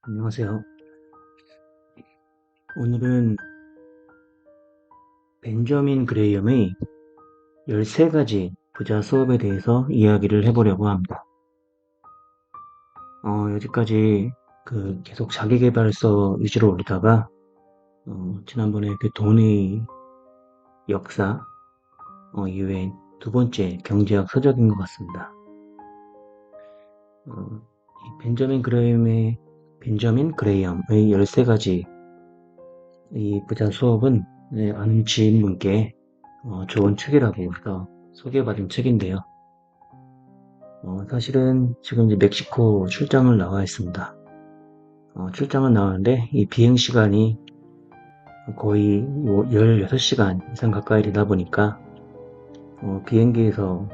안녕하세요. 오늘은 벤저민 그레이엄의 13가지 부자 수업에 대해서 이야기를 해보려고 합니다. 여기까지 계속 자기계발서 위주로 올리다가 지난번에 그 돈의 역사 이후에 두 번째 경제학 서적인 것 같습니다. 이 벤저민 그레이엄의 13가지 이 부자 수업은 아는 지인분께 좋은 책이라고 해서 소개받은 책인데요. 사실은 지금 이제 멕시코 출장을 나와 있습니다. 출장은 나오는데 이 비행 시간이 거의 16시간 이상 가까이 되다 보니까 비행기에서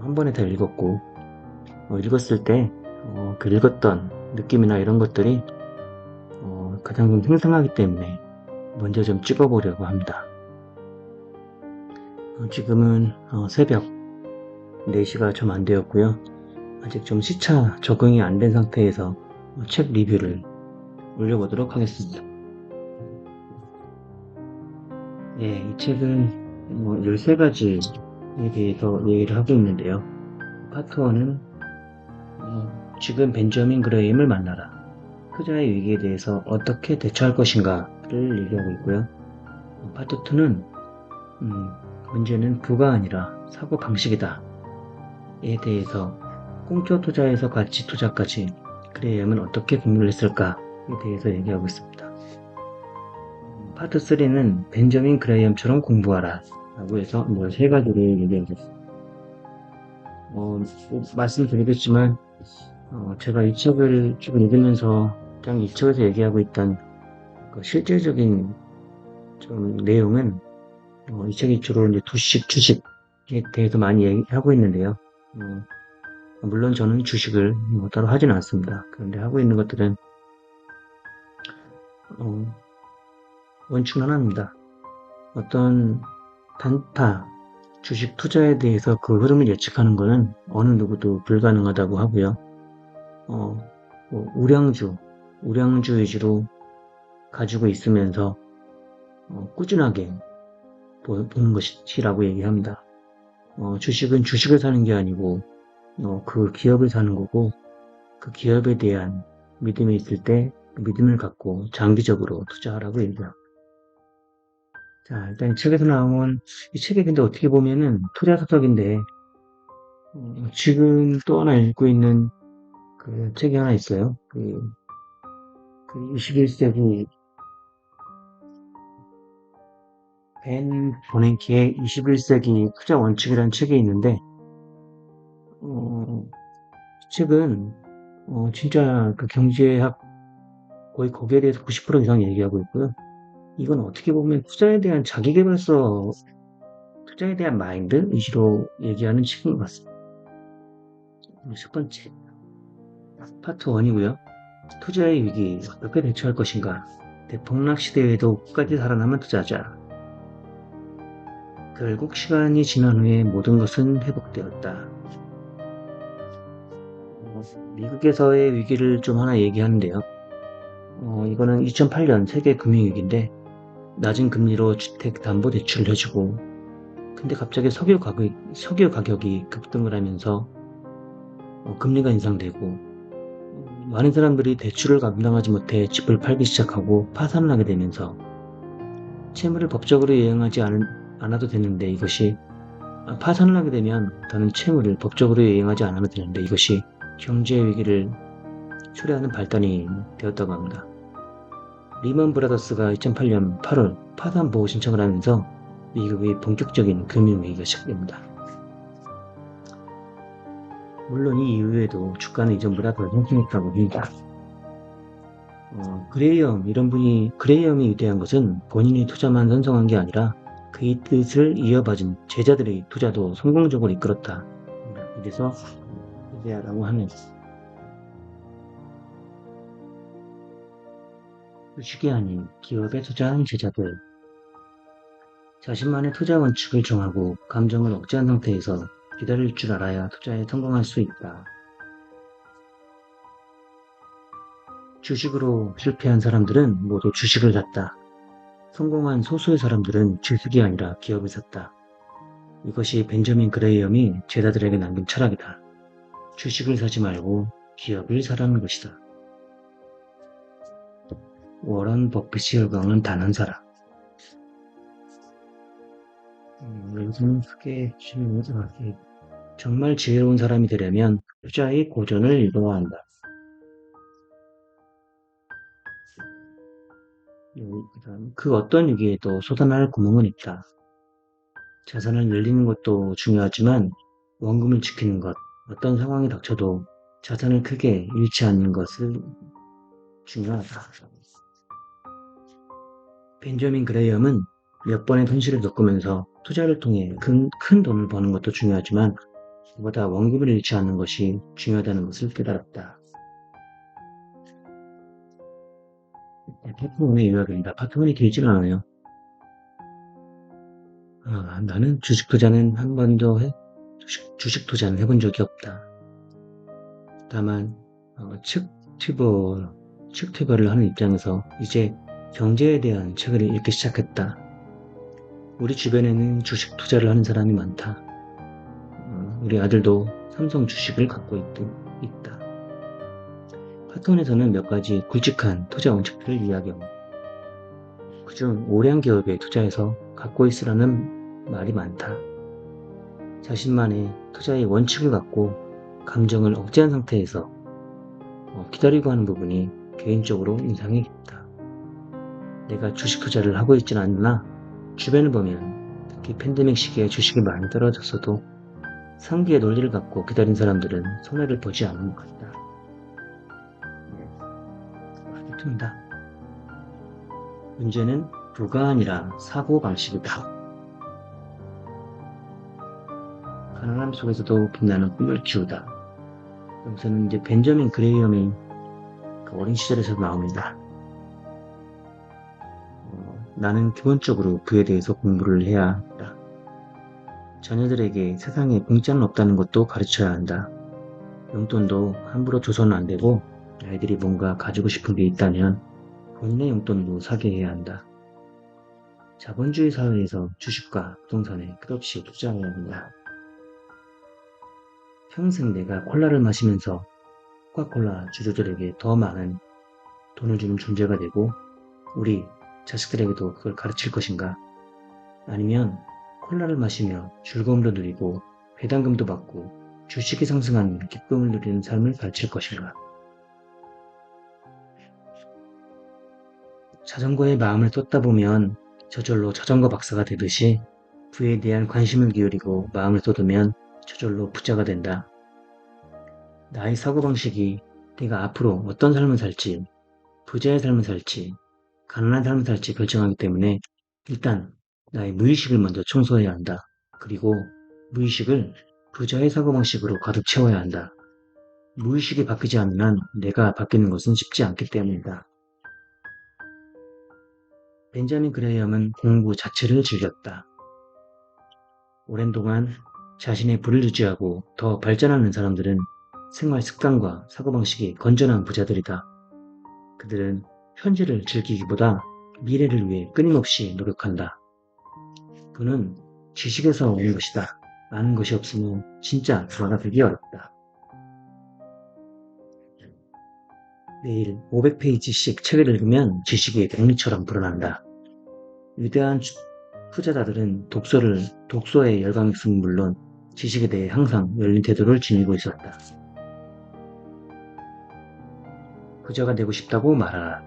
한 번에 다 읽었고 읽었을 때 그 읽었던 느낌이나 이런 것들이 가장 좀 생생하기 때문에 먼저 좀 찍어보려고 합니다. 지금은 새벽 4시가 좀 안 되었고요. 아직 좀 시차 적응이 안 된 상태에서 책 리뷰를 올려보도록 하겠습니다. 이 책은 13가지에 대해서 얘기를 하고 있는데요. 파트 1은 지금 벤저민 그레이엄을 만나라. 투자의 위기에 대해서 어떻게 대처할 것인가를 얘기하고 있고요. 파트 2는 문제는 부가 아니라 사고 방식이다. 에 대해서 공짜 투자에서 가치 투자까지 그레이엄은 어떻게 공부를 했을까에 대해서 얘기하고 있습니다. 파트 3는 벤저민 그레이엄처럼 공부하라 라고 해서 3가지를 얘기하고 있습니다. 말씀드리겠지만 제가 이 책을 쭉 읽으면서 그냥 이 책에서 얘기하고 있던 실질적인 좀 내용은 이 책이 주로 이제 주식에 대해서 많이 얘기하고 있는데요. 물론 저는 주식을 따로 하진 않습니다. 그런데 하고 있는 것들은 원칙은 하나입니다. 어떤 단타 주식 투자에 대해서 그 흐름을 예측하는 것은 어느 누구도 불가능하다고 하고요. 우량주 위주로 가지고 있으면서 꾸준하게 보는 것이라고 얘기합니다. 주식은 주식을 사는 게 아니고 그 기업을 사는 거고 그 기업에 대한 믿음이 있을 때 믿음을 갖고 장기적으로 투자하라고 얘기합니다. 자, 일단 이 책에서 나온 이 책이 근데 어떻게 보면은 투자 서적인데 지금 또 하나 읽고 있는 그 책이 하나 있어요. 그 21세기 벤 버냉키의 21세기 투자 원칙이라는 책이 있는데 이 책은 진짜 그 경제학 거의 거기에 대해서 90% 이상 얘기하고 있고요. 이건 어떻게 보면 투자에 대한 자기계발서, 투자에 대한 마인드 위주로 얘기하는 책인 것 같습니다. 첫 번째, 파트 1이고요. 투자의 위기, 어떻게 대처할 것인가. 대폭락 시대에도 끝까지 살아남은 투자자. 결국 시간이 지난 후에 모든 것은 회복되었다. 미국에서의 위기를 좀 하나 얘기하는데요. 이거는 2008년 세계 금융위기인데 낮은 금리로 주택 담보 대출을 해주고 근데 갑자기 석유 가격이 급등을 하면서 금리가 인상되고 많은 사람들이 대출을 감당하지 못해 집을 팔기 시작하고 파산을 하게 되면서 채무를 법적으로 이행하지 않아도 되는데 이것이 파산을 하게 되면 더는 채무를 법적으로 이행하지 않아도 되는데 이것이 경제 위기를 초래하는 발단이 되었다고 합니다. 리먼 브라더스가 2008년 8월 파산 보호 신청을 하면서 미국의 본격적인 금융위기가 시작됩니다. 물론 이 이후에도 주가는 이전보다 더 상승했다고 합니다. 그레이엄이 위대한 것은 본인의 투자만 선성한 게 아니라 그의 뜻을 이어받은 제자들의 투자도 성공적으로 이끌었다. 이래서 위대하다고 하는 주식이 아닌 기업에 투자한 제자들. 자신만의 투자 원칙을 정하고 감정을 억제한 상태에서 기다릴 줄 알아야 투자에 성공할 수 있다. 주식으로 실패한 사람들은 모두 주식을 샀다. 성공한 소수의 사람들은 주식이 아니라 기업을 샀다. 이것이 벤저민 그레이엄이 제자들에게 남긴 철학이다. 주식을 사지 말고 기업을 사라는 것이다. 워런 버핏이 열광한 단 한 사람. 요즘 크게 정말 지혜로운 사람이 되려면 투자의 고전을 읽어야 한다. 그 어떤 위기에도 쏟아날 구멍은 있다. 자산을 늘리는 것도 중요하지만 원금을 지키는 것, 어떤 상황이 닥쳐도 자산을 크게 잃지 않는 것을 중요하다. 벤저민 그레이엄은 몇 번의 손실을 겪으면서 투자를 통해 큰 돈을 버는 것도 중요하지만 그보다 원금을 잃지 않는 것이 중요하다는 것을 깨달았다. 파트원의 요약입니다. 파트원이 길지는 않아요. 나는 주식 투자는 한 번도 주식 투자는 해본 적이 없다. 다만 책 투자를 하는 입장에서 이제 경제에 대한 책을 읽기 시작했다. 우리 주변에는 주식 투자를 하는 사람이 많다. 우리 아들도 삼성 주식을 갖고 있다. 파트원에서는 몇 가지 굵직한 투자 원칙들을 이야기합니다. 그중 오랜 기업에 투자해서 갖고 있으라는 말이 많다. 자신만의 투자의 원칙을 갖고 감정을 억제한 상태에서 기다리고 하는 부분이 개인적으로 인상이 깊다. 내가 주식 투자를 하고 있지는 않나 주변을 보면 특히 팬데믹 시기에 주식이 많이 떨어졌어도 상기의 논리를 갖고 기다린 사람들은 손해를 보지 않은 것 같다. 그렇습니다. 문제는 부가 아니라 사고방식이다. 가난함 속에서도 빛나는 꿈을 키우다. 여기서는 이제 벤저민 그레이엄이 그 어린 시절에서 나옵니다. 나는 기본적으로 부에 대해서 공부를 해야 한다. 자녀들에게 세상에 공짜는 없다는 것도 가르쳐야 한다. 용돈도 함부로 줘서는 안 되고 아이들이 뭔가 가지고 싶은 게 있다면 본인의 용돈으로 사게 해야 한다. 자본주의 사회에서 주식과 부동산에 끝없이 투자해야 한다. 평생 내가 콜라를 마시면서 코카콜라 주주들에게 더 많은 돈을 주는 존재가 되고 우리 자식들에게도 그걸 가르칠 것인가? 아니면 콜라를 마시며 즐거움도 누리고 배당금도 받고 주식이 상승하는 기쁨을 누리는 삶을 가르칠 것인가? 자전거에 마음을 쏟다 보면 저절로 자전거 박사가 되듯이 부에 대한 관심을 기울이고 마음을 쏟으면 저절로 부자가 된다. 나의 사고방식이 내가 앞으로 어떤 삶을 살지, 부자의 삶을 살지, 가난한 삶을 살지 결정하기 때문에 일단 나의 무의식을 먼저 청소해야 한다. 그리고 무의식을 부자의 사고방식으로 가득 채워야 한다. 무의식이 바뀌지 않는 한 내가 바뀌는 것은 쉽지 않기 때문이다. 벤자민 그레이엄은 공부 자체를 즐겼다. 오랜 동안 자신의 부를 유지하고 더 발전하는 사람들은 생활 습관과 사고방식이 건전한 부자들이다. 그들은 현재를 즐기기보다 미래를 위해 끊임없이 노력한다. 부는 지식에서 오는 것이다. 아는 것이 없으면 진짜 부자가 되기 어렵다. 매일 500페이지씩 책을 읽으면 지식이 공리처럼 불어난다. 위대한 투자자들은 독서에 열광이 있음은 물론 지식에 대해 항상 열린 태도를 지니고 있었다. 부자가 되고 싶다고 말하라.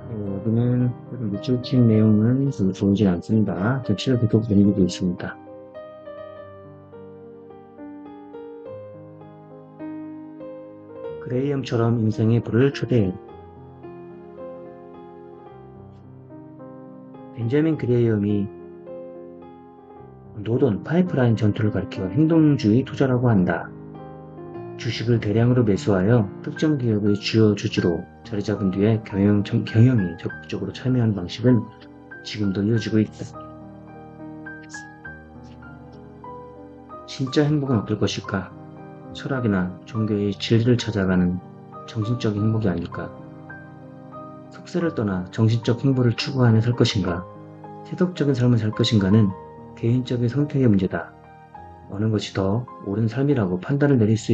여기는 밑줄 내용은 별로 좋지 않습니다. 전체를 계속 넘기고 있습니다. 그레이엄처럼 인생의 불을 초대해. 벤자민 그레이엄이 노돈 파이프라인 전투를 가리켜 행동주의 투자라고 한다. 주식을 대량으로 매수하여 특정 기업의 주요 주주로 자리 잡은 뒤에 경영에 적극적으로 참여하는 방식은 지금도 이어지고 있다. 진짜 행복은 어떨 것일까? 철학이나 종교의 진리를 찾아가는 정신적인 행복이 아닐까? 속세를 떠나 정신적 행복을 추구하며 살 것인가? 세속적인 삶을 살 것인가는 개인적인 선택의 문제다. 어느 것이 더 옳은 삶이라고 판단을 내릴 수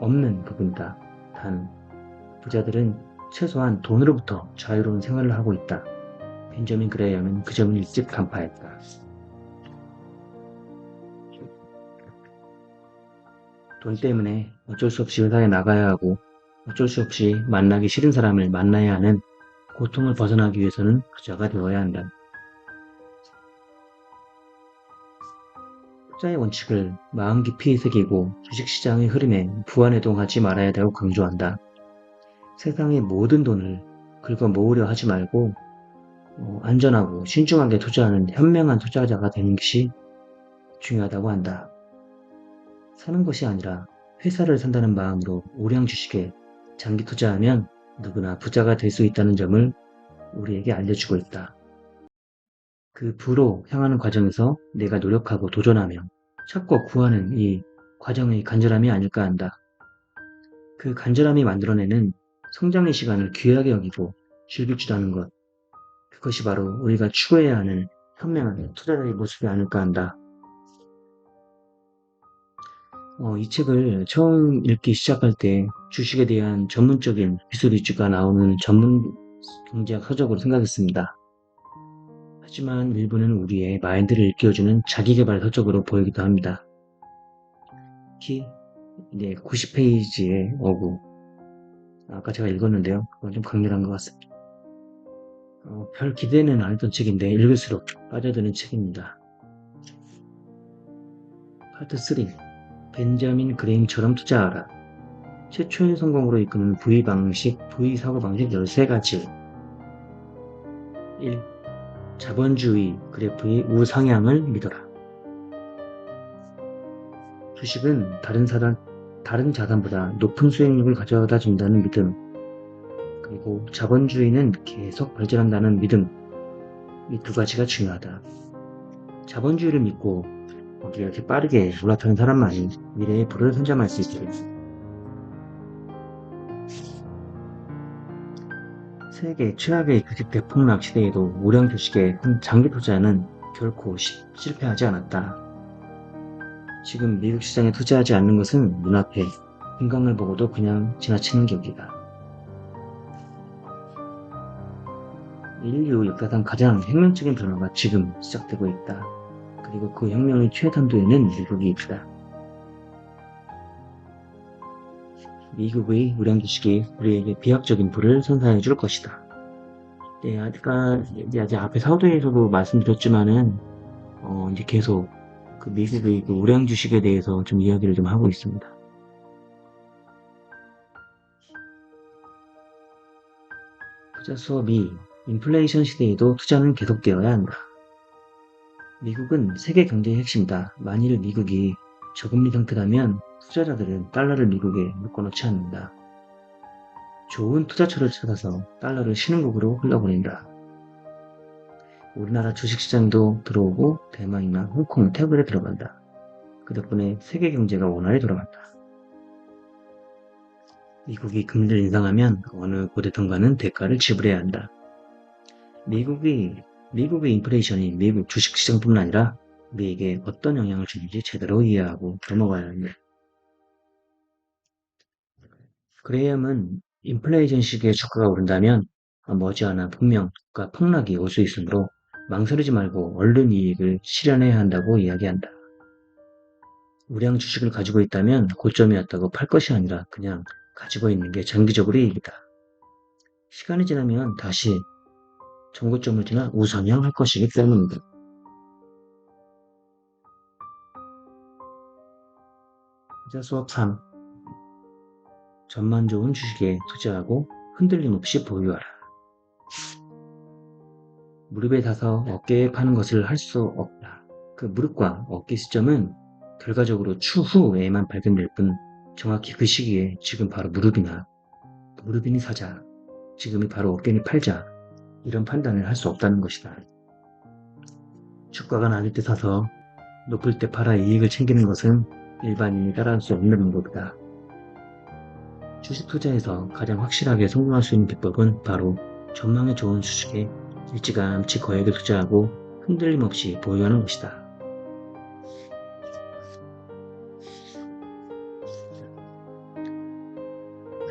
없는 부분이다. 단, 부자들은 최소한 돈으로부터 자유로운 생활을 하고 있다. 벤저민 그레이엄은 그 점을 일찍 간파했다. 돈 때문에 어쩔 수 없이 회사에 나가야 하고 어쩔 수 없이 만나기 싫은 사람을 만나야 하는 고통을 벗어나기 위해서는 부자가 되어야 한다. 투자의 원칙을 마음 깊이 새기고 주식시장의 흐름에 부안해동하지 말아야 되고 강조한다. 세상의 모든 돈을 긁어 모으려 하지 말고 안전하고 신중하게 투자하는 현명한 투자자가 되는 것이 중요하다고 한다. 사는 것이 아니라 회사를 산다는 마음으로 우량 주식에 장기 투자하면 누구나 부자가 될 수 있다는 점을 우리에게 알려주고 있다. 그 부로 향하는 과정에서 내가 노력하고 도전하며 찾고 구하는 이 과정의 간절함이 아닐까 한다. 그 간절함이 만들어내는 성장의 시간을 귀하게 여기고 즐길 줄 아는 것, 그것이 바로 우리가 추구해야 하는 현명한 투자자의 모습이 아닐까 한다. 이 책을 처음 읽기 시작할 때 주식에 대한 전문적인 기술 위주가 나오는 전문 경제학 서적으로 생각했습니다. 하지만 일부는 우리의 마인드를 일깨워주는 자기계발 서적으로 보이기도 합니다. 특히 90페이지의 어구, 아까 제가 읽었는데요. 그건 좀 강렬한 것 같습니다. 별 기대는 안 했던 책인데 읽을수록 빠져드는 책입니다. 파트 3. 벤자민 그레임처럼 투자하라. 최초의 성공으로 이끄는 V 사고방식 13가지. 1. 자본주의 그래프의 우상향을 믿어라. 주식은 다른 자산보다 높은 수익률을 가져다 준다는 믿음, 그리고 자본주의는 계속 발전한다는 믿음, 이 두 가지가 중요하다. 자본주의를 믿고 거기에 이렇게 빠르게 올라타는 사람만이 미래의 부를 선점할 수 있게 됩니다. 세계 최악의 주식 대폭락 시대에도 우량 주식의 장기 투자는 결코 실패하지 않았다. 지금 미국 시장에 투자하지 않는 것은 눈앞에 금강을 보고도 그냥 지나치는 격이다. 인류 역사상 가장 혁명적인 변화가 지금 시작되고 있다. 그리고 그 혁명의 최단도에는 미국이 있다. 미국의 우량 주식이 우리에게 비약적인 부를 선사해 줄 것이다. 네, 아직 앞에 사도에서도 말씀드렸지만은, 이제 계속 그 미국의 그 우량 주식에 대해서 좀 이야기를 좀 하고 있습니다. 투자 수업이 인플레이션 시대에도 투자는 계속되어야 한다. 미국은 세계 경제의 핵심이다. 만일 미국이 저금리 상태라면 투자자들은 달러를 미국에 묶어놓지 않는다. 좋은 투자처를 찾아서 달러를 신흥국으로 흘러보낸다. 우리나라 주식시장도 들어오고 대만이나 홍콩, 태국에 들어간다. 그 덕분에 세계 경제가 원활히 돌아간다. 미국이 금리를 인상하면 어느 고대통과는 대가를 지불해야 한다. 미국의 인플레이션이 미국 주식시장뿐만 아니라 우리에게 어떤 영향을 주는지 제대로 이해하고 넘어가야 합니다. 그레이엄은 인플레이션 시기에 주가가 오른다면 머지않아 분명가 폭락이 올 수 있으므로 망설이지 말고 얼른 이익을 실현해야 한다고 이야기한다. 우량 주식을 가지고 있다면 고점이었다고 팔 것이 아니라 그냥 가지고 있는 게 장기적으로 이익이다. 시간이 지나면 다시 정고점을 지나 우선향할 것이기 때문이다. 투자 수업 3. 전만 좋은 주식에 투자하고 흔들림 없이 보유하라. 무릎에 닿아서 어깨에 파는 것을 할 수 없다. 그 무릎과 어깨 시점은 결과적으로 추후에만 발견될 뿐 정확히 그 시기에 지금 바로 무릎이니 사자, 지금이 바로 어깨니 팔자, 이런 판단을 할 수 없다는 것이다. 주가가 낮을 때 사서 높을 때 팔아 이익을 챙기는 것은 일반인이 따라할 수 없는 방법이다. 주식 투자에서 가장 확실하게 성공할 수 있는 비법은 바로 전망이 좋은 주식에 일찌감치 거액을 투자하고 흔들림 없이 보유하는 것이다.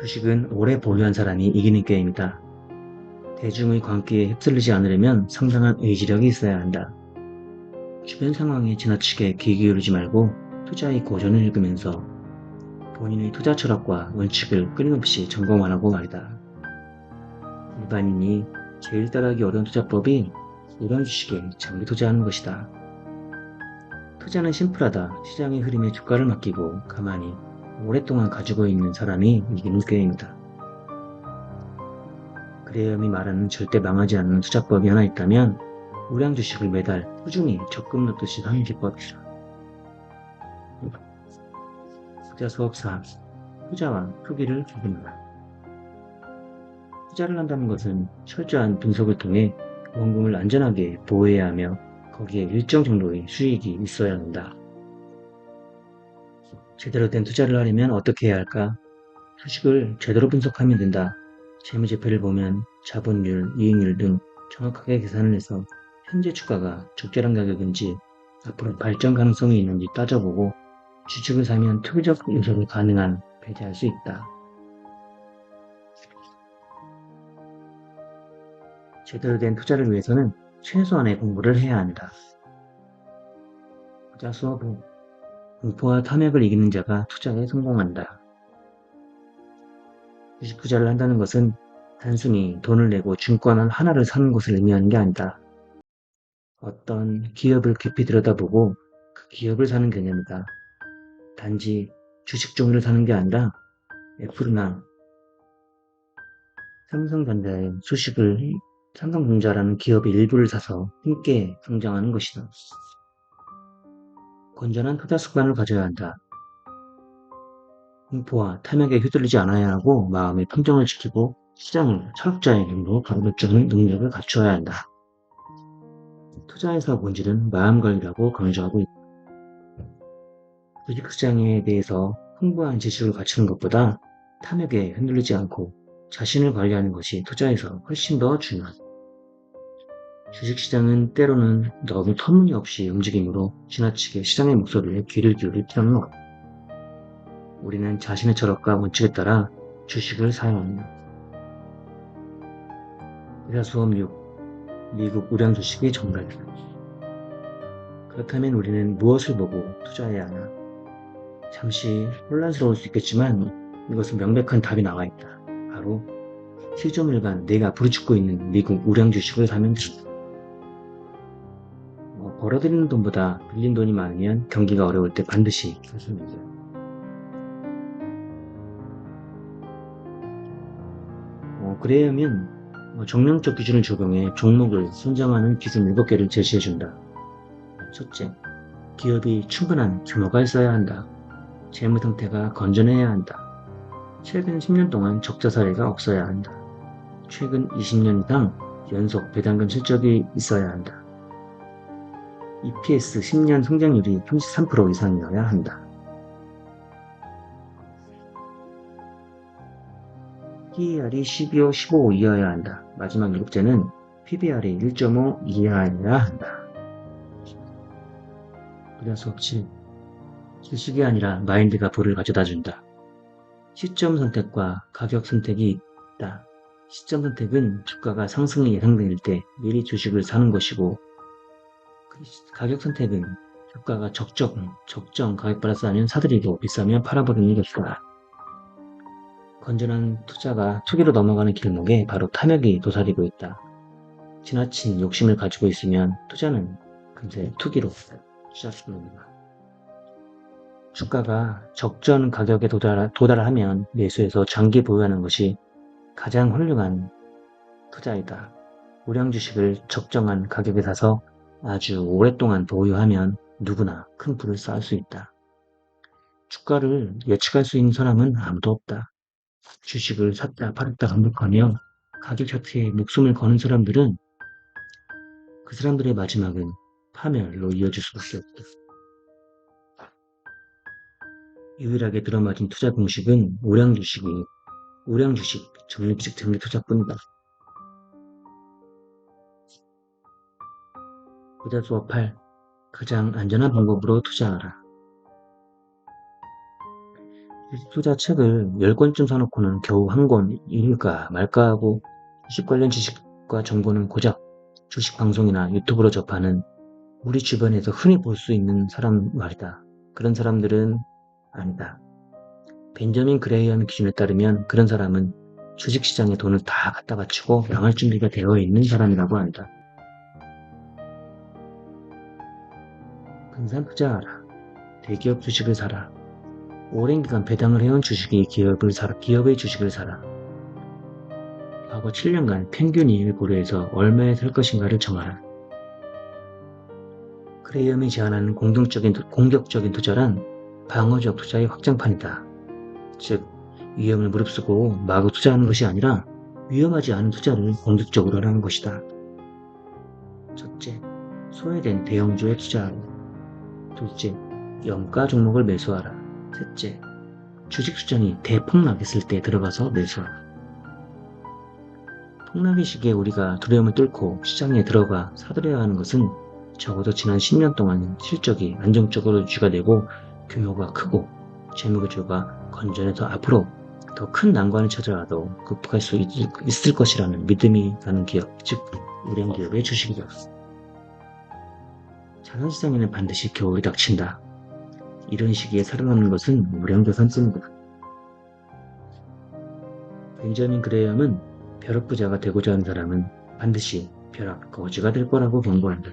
주식은 오래 보유한 사람이 이기는 게임이다. 대중의 광기에 휩쓸리지 않으려면 상당한 의지력이 있어야 한다. 주변 상황에 지나치게 귀 기울이지 말고 투자의 고전을 읽으면서 본인의 투자 철학과 원칙을 끊임없이 점검하라고 말이다. 일반인이 제일 따라하기 어려운 투자법이 우량 주식에 장기 투자하는 것이다. 투자는 심플하다. 시장의 흐름에 주가를 맡기고 가만히 오랫동안 가지고 있는 사람이 이기는 게임이다. 그레이엄이 말하는 절대 망하지 않는 투자법이 하나 있다면 우량 주식을 매달 꾸준히 적금 넣듯이 하는 기법이다. 투자 수업 4. 투자와 투기를 구분하라. 투자를 한다는 것은 철저한 분석을 통해 원금을 안전하게 보호해야 하며 거기에 일정 정도의 수익이 있어야 한다. 제대로 된 투자를 하려면 어떻게 해야 할까? 주식을 제대로 분석하면 된다. 재무제표를 보면 자본율, 이익률 등 정확하게 계산을 해서 현재 주가가 적절한 가격인지 앞으로 발전 가능성이 있는지 따져보고 주식을 사면 투기적 요소를 가능한 배제할 수 있다. 제대로 된 투자를 위해서는 최소한의 공부를 해야 한다. 투자 수업 5. 공포와 탐욕을 이기는 자가 투자에 성공한다. 주식 투자를 한다는 것은 단순히 돈을 내고 증권 하나를 사는 것을 의미하는 게 아니다. 어떤 기업을 깊이 들여다보고 그 기업을 사는 개념이다. 단지 주식 종류를 사는 게 아니라 애플이나 삼성전자라는 기업의 일부를 사서 함께 성장하는 것이다. 건전한 투자 습관을 가져야 한다. 공포와 탐욕에 휘둘리지 않아야 하고 마음의 평정을 지키고 시장을 철학자의 눈으로 바라보는 능력을 갖추어야 한다. 투자에서 본질은 마음 관리라고 강조하고 있다. 주식시장에 대해서 풍부한 지식을 갖추는 것보다 탐욕에 흔들리지 않고 자신을 관리하는 것이 투자에서 훨씬 더 중요하다. 주식시장은 때로는 너무 터무니없이 움직이므로 지나치게 시장의 목소리에 귀를 기울일 필요는 없다. 우리는 자신의 철학과 원칙에 따라 주식을 사야 한다. 투자 수업 6. 미국 우량 주식의 정답. 그렇다면 우리는 무엇을 보고 투자해야 하나? 잠시 혼란스러울 수 있겠지만 이것은 명백한 답이 나와 있다. 바로 실존일간 내가 부르짖고 있는 미국 우량 주식을 사면 된다. 벌어들이는 돈보다 빌린 돈이 많으면 경기가 어려울 때 반드시 사십니다. 그래야면 정량적 기준을 적용해 종목을 선정하는 기준 7개를 제시해준다. 첫째, 기업이 충분한 규모가 있어야 한다. 재무 상태가 건전해야 한다. 최근 10년 동안 적자 사례가 없어야 한다. 최근 20년 이상 연속 배당금 실적이 있어야 한다. EPS 10년 성장률이 33% 이상이어야 한다. PER이 12호, 15 이하여야 한다. 마지막 7째는 PBR이 1.5 이하여야 한다. 투자 수업 7. 주식이 아니라 마인드가 부를 가져다준다. 시점 선택과 가격 선택이 있다. 시점 선택은 주가가 상승이 예상될 때 미리 주식을 사는 것이고 가격 선택은 주가가 적정 가격보다 싸면 사들이고 비싸면 팔아버리는 것이다. 건전한 투자가 투기로 넘어가는 길목에 바로 탐욕이 도사리고 있다. 지나친 욕심을 가지고 있으면 투자는 금세 투기로 시작됩니다. 주가가 적정 가격에 도달하면 매수해서 장기 보유하는 것이 가장 훌륭한 투자이다. 우량 주식을 적정한 가격에 사서 아주 오랫동안 보유하면 누구나 큰 부를 쌓을 수 있다. 주가를 예측할 수 있는 사람은 아무도 없다. 주식을 샀다 팔았다 반복하며 가격 차트에 목숨을 거는 사람들은 그 사람들의 마지막은 파멸로 이어질 수밖에 없다. 유일하게 들어맞은 투자 공식은 우량 주식, 적립식 장기 투자뿐이다. 부자 수업 8. 가장 안전한 방법으로 투자하라. 투자 책을 10권쯤 사놓고는 겨우 한 권 읽을까 말까 하고 주식 관련 지식과 정보는 고작 주식 방송이나 유튜브로 접하는 우리 주변에서 흔히 볼 수 있는 사람 말이다. 그런 사람들은 아니다. 벤저민 그레이엄 기준에 따르면 그런 사람은 주식시장에 돈을 다 갖다 바치고 망할 준비가 되어 있는 사람이라고 한다. 분산 투자하라. 대기업 주식을 사라. 오랜 기간 배당을 해온 기업의 주식을 사라. 과거 7년간 평균 이익을 고려해서 얼마에 살 것인가를 정하라. 그레이엄이 제안하는 공격적인 투자란 방어적 투자의 확장판이다. 즉, 위험을 무릅쓰고 마구 투자하는 것이 아니라 위험하지 않은 투자를 공격적으로 하는 것이다. 첫째, 소외된 대형주에 투자하라. 둘째, 염가 종목을 매수하라. 셋째, 주식 시장이 대폭락했을 때 들어가서 매수하라. 폭락의 시기에 우리가 두려움을 뚫고 시장에 들어가 사들여야 하는 것은 적어도 지난 10년 동안 실적이 안정적으로 유지가 되고 규모가 크고 재무구조가 건전해서 앞으로 더 큰 난관을 찾아와도 극복할 수 있을 것이라는 믿음이 가는 기업, 즉 우량기업의 주식이다. 자산시장에는 반드시 겨울이 닥친다. 이런 시기에 살아남는 것은 우량자산뿐이다. 벤저민 그레이엄은 벼락부자가 되고자 하는 사람은 반드시 벼락 거지가 될 거라고 경고한다.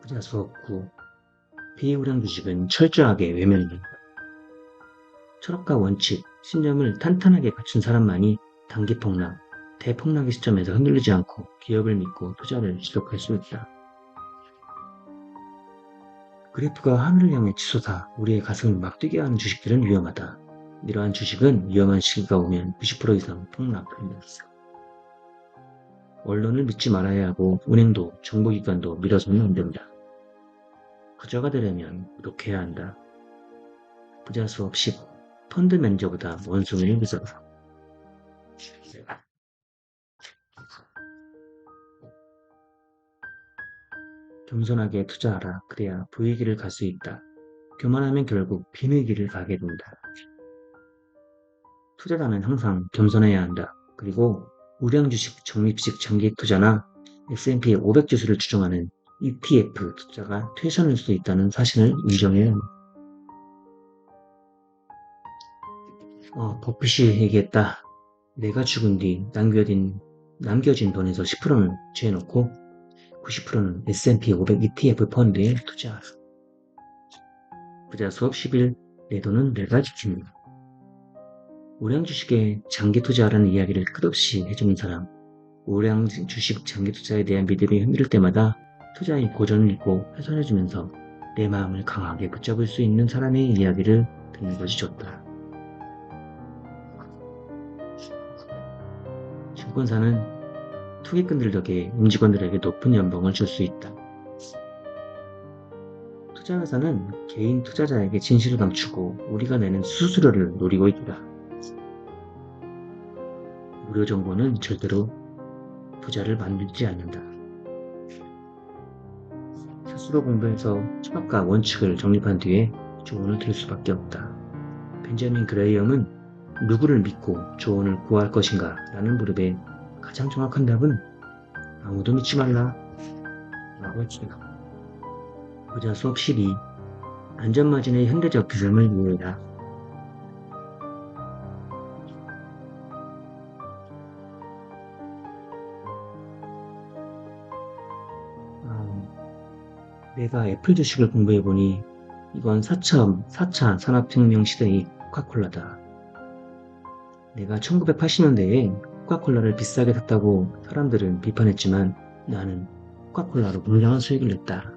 부자 수업 9. 비우량 주식은 철저하게 외면한다. 철학과 원칙, 신념을 탄탄하게 갖춘 사람만이 단기 폭락, 대폭락의 시점에서 흔들리지 않고 기업을 믿고 투자를 지속할 수 있다. 그래프가 하늘을 향해 치솟아 우리의 가슴을 막 뛰게 하는 주식들은 위험하다. 이러한 주식은 위험한 시기가 오면 90% 이상 폭락합니다. 언론을 믿지 말아야 하고 은행도 정보기관도 믿어서는 안 된다. 부자가 되려면 구독해야 한다. 부자 수업 10. 펀드 매니저보다 원숭이를 믿어라. 겸손하게 투자하라. 그래야 부의 길을 갈 수 있다. 교만하면 결국 빈의 길을 가게 된다. 투자자는 항상 겸손해야 한다. 그리고 우량주식, 적립식 장기투자나 S&P 500 지수를 추종하는 ETF 투자가 퇴선할 수 있다는 사실을 인정해야 합니다. 버핏이 얘기했다. 내가 죽은 뒤 남겨진 돈에서 10%는 죄놓고 90%는 S&P 500 ETF 펀드에 투자하라. 부자 수업 10일. 내 돈은 내가 지킵니다. 우량주식에 장기 투자하라는 이야기를 끝없이 해주는 사람. 우량주식 장기 투자에 대한 믿음이 흔들릴 때마다 투자의 고전을 읽고 훼손해주면서 내 마음을 강하게 붙잡을 수 있는 사람의 이야기를 듣는 것이 좋다. 증권사는 투기꾼들 덕에 임직원들에게 높은 연봉을 줄 수 있다. 투자회사는 개인 투자자에게 진실을 감추고 우리가 내는 수수료를 노리고 있다. 무료 정보는 절대로 부자를 만들지 않는다. 스스로 공부해서 철학과 원칙을 정립한 뒤에 조언을 들을 수밖에 없다. 벤저민 그레이엄은 누구를 믿고 조언을 구할 것인가 라는 물음에 가장 정확한 답은 아무도 믿지 말라 라고 했습니다. 부자 수업 12. 안전마진의 현대적 규정을 이해해라. 내가 애플 주식을 공부해보니 이건 4차 산업혁명 시대의 코카콜라다. 내가 1980년대에 코카콜라를 비싸게 샀다고 사람들은 비판했지만 나는 코카콜라로 굉장한 수익을 냈다.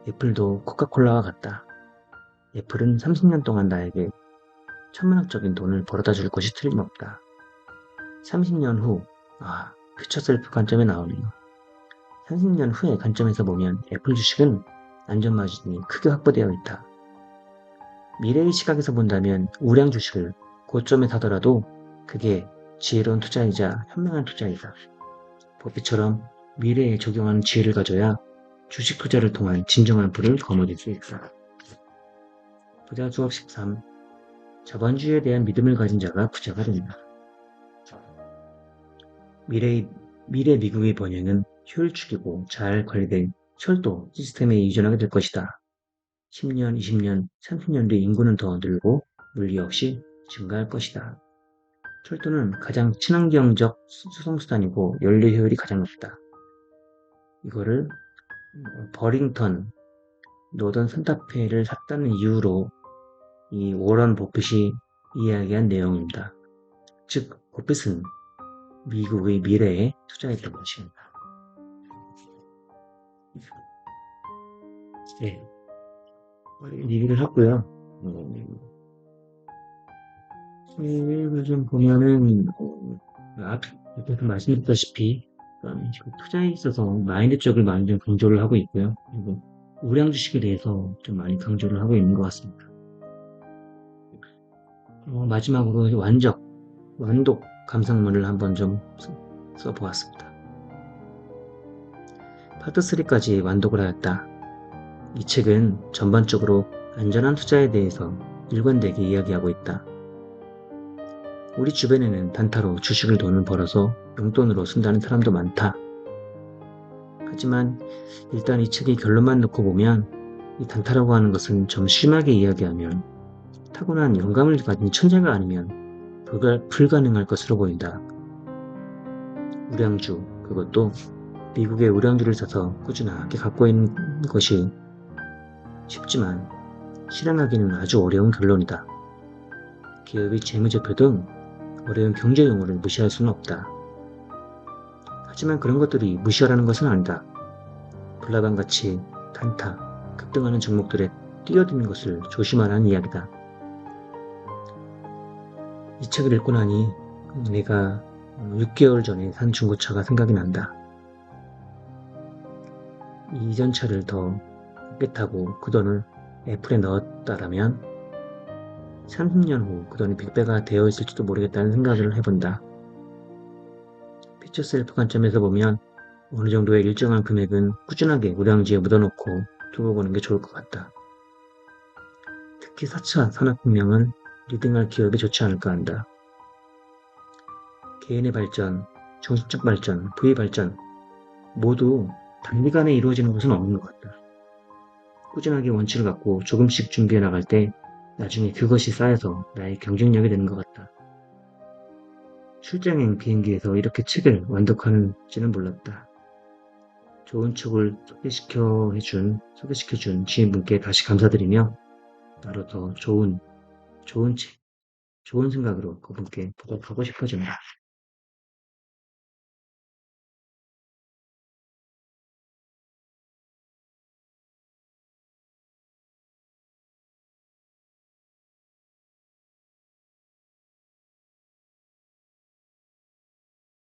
애플도 코카콜라와 같다. 애플은 30년 동안 나에게 천문학적인 돈을 벌어다 줄 것이 틀림없다. 30년 후, 퓨처 셀프 관점에 나오네요. 30년 후의 관점에서 보면 애플 주식은 안전마진이 크게 확보되어 있다. 미래의 시각에서 본다면 우량 주식을 고점에 사더라도 그게 지혜로운 투자이자 현명한 투자이다. 버핏처럼 미래에 적용하는 지혜를 가져야 주식 투자를 통한 진정한 부를 거머쥘 수 있다. 부자 수업 13. 자본주의에 대한 믿음을 가진 자가 부자가 된다. 미래 미국의 번영은 효율적이고 잘 관리된 철도 시스템에 이전하게 될 것이다. 10년, 20년, 30년 뒤 인구는 더 늘고 물리 없이 증가할 것이다. 철도는 가장 친환경적 수송수단이고 연료 효율이 가장 높다. 이거를 버링턴, 노던 산타페를 샀다는 이유로 이 워런 버핏이 이야기한 내용입니다. 즉, 버핏은 미국의 미래에 투자했던 것입니다. 네, 얘기를 했고요. 책을 좀 보면은 앞에서 말씀드렸다시피 투자에 있어서 마인드 쪽을 많이 좀 강조를 하고 있고요. 그리고 우량 주식에 대해서 좀 많이 강조를 하고 있는 것 같습니다. 마지막으로 완독 감상문을 한번 좀 써보았습니다. 파트 3까지 완독을 하였다. 이 책은 전반적으로 안전한 투자에 대해서 일관되게 이야기하고 있다. 우리 주변에는 단타로 주식을 돈을 벌어서 용돈으로 쓴다는 사람도 많다. 하지만 일단 이 책의 결론만 놓고 보면 이 단타라고 하는 것은 좀 심하게 이야기하면 타고난 영감을 가진 천재가 아니면 불가능할 것으로 보인다. 우량주, 그것도 미국의 우량주를 사서 꾸준하게 갖고 있는 것이 쉽지만 실현하기는 아주 어려운 결론이다. 기업의 재무제표 등 어려운 경제 용어를 무시할 수는 없다. 하지만 그런 것들이 무시하라는 것은 아니다. 불나방같이 단타, 급등하는 종목들에 뛰어드는 것을 조심하라는 이야기다. 이 책을 읽고 나니 내가 6개월 전에 산 중고차가 생각이 난다. 이전 차를 더 늦게 타고 그 돈을 애플에 넣었다라면 30년 후 그 돈이 100배가 되어 있을지도 모르겠다는 생각을 해본다. 피처 셀프 관점에서 보면 어느 정도의 일정한 금액은 꾸준하게 우량주에 묻어놓고 두고 보는 게 좋을 것 같다. 특히 4차 산업혁명은 리딩할 기업이 좋지 않을까 한다. 개인의 발전, 정신적 발전, 부의 발전 모두 단기간에 이루어지는 것은 없는 것 같다. 꾸준하게 원칙을 갖고 조금씩 준비해 나갈 때 나중에 그것이 쌓여서 나의 경쟁력이 되는 것 같다. 출장행 비행기에서 이렇게 책을 완독하는지는 몰랐다. 좋은 책을 소개시켜준 지인분께 다시 감사드리며 나로 더 좋은 책, 좋은 생각으로 그분께 보답하고 싶어집니다.